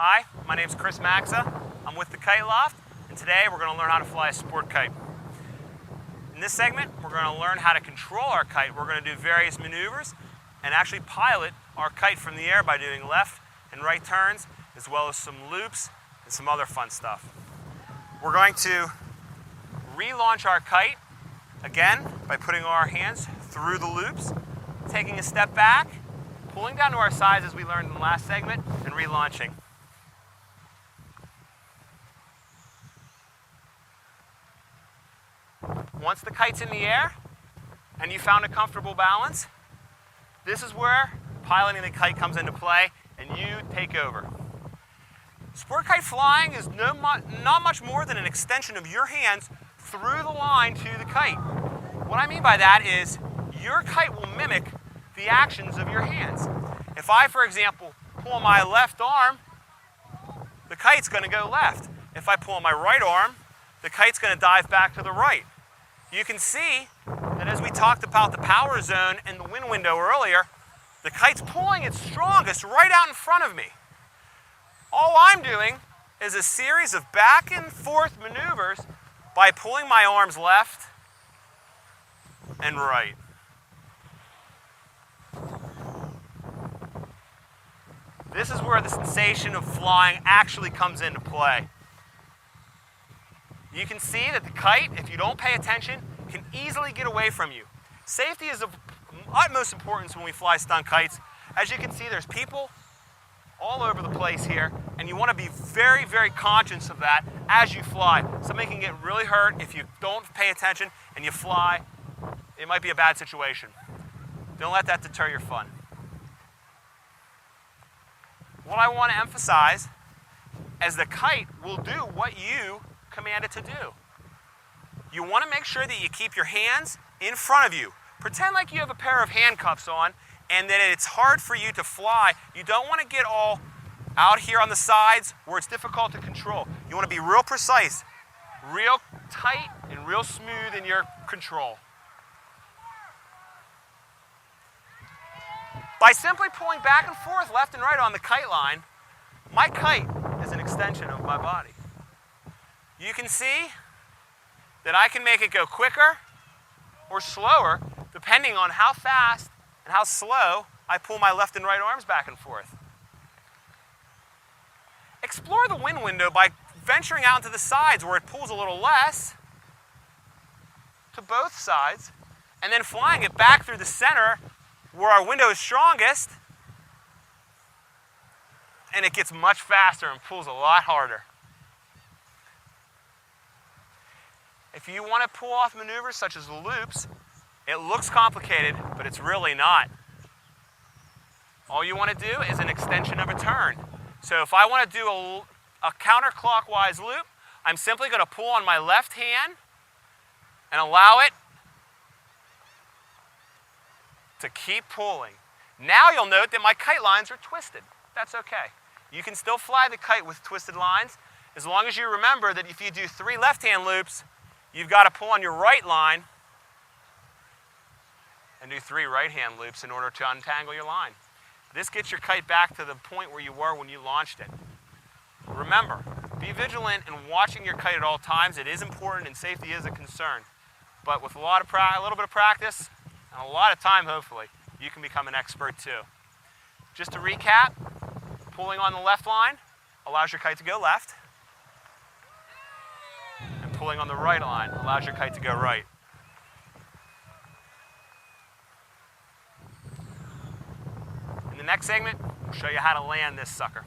Hi, my name's Chris Maxa. I'm with the Kite Loft, and today we're going to learn how to fly a sport kite. In this segment, we're going to learn how to control our kite. We're going to do various maneuvers and actually pilot our kite from the air by doing left and right turns, as well as some loops and some other fun stuff. We're going to relaunch our kite, again, by putting our hands through the loops, taking a step back, pulling down to our sides as we learned in the last segment, and relaunching. Once the kite's in the air and you found a comfortable balance, this is where piloting the kite comes into play and you take over. Sport kite flying is not much more than an extension of your hands through the line to the kite. What I mean by that is your kite will mimic the actions of your hands. If I, for example, pull my left arm, the kite's going to go left. If I pull my right arm, the kite's going to dive back to the right. You can see that as we talked about the power zone and the wind window earlier, the kite's pulling its strongest right out in front of me. All I'm doing is a series of back and forth maneuvers by pulling my arms left and right. This is where the sensation of flying actually comes into play. You can see that the kite, if you don't pay attention, can easily get away from you. Safety is of utmost importance when we fly stunt kites. As you can see, there's people all over the place here, and you want to be very, very conscious of that as you fly. Somebody can get really hurt if you don't pay attention and you fly. It might be a bad situation. Don't let that deter your fun. What I want to emphasize is the kite will do what you command it to do. You want to make sure that you keep your hands in front of you. Pretend like you have a pair of handcuffs on and that it's hard for you to fly. You don't want to get all out here on the sides where it's difficult to control. You want to be real precise, real tight, and real smooth in your control. By simply pulling back and forth, left and right on the kite line, my kite is an extension of my body. You can see that I can make it go quicker or slower depending on how fast and how slow I pull my left and right arms back and forth. Explore the wind window by venturing out into the sides where it pulls a little less to both sides, and then flying it back through the center where our window is strongest, and it gets much faster and pulls a lot harder. If you want to pull off maneuvers such as the loops, it looks complicated, but it's really not. All you want to do is an extension of a turn. So if I want to do a counterclockwise loop, I'm simply going to pull on my left hand and allow it to keep pulling. Now you'll note that my kite lines are twisted. That's okay. You can still fly the kite with twisted lines as long as you remember that if you do 3 left-hand loops, you've got to pull on your right line and do 3 right-hand loops in order to untangle your line. This gets your kite back to the point where you were when you launched it. Remember, be vigilant in watching your kite at all times. It is important and safety is a concern. But with a little bit of practice and a lot of time, hopefully, you can become an expert too. Just to recap, pulling on the left line allows your kite to go left. Pulling on the right line allows your kite to go right. In the next segment, we'll show you how to land this sucker.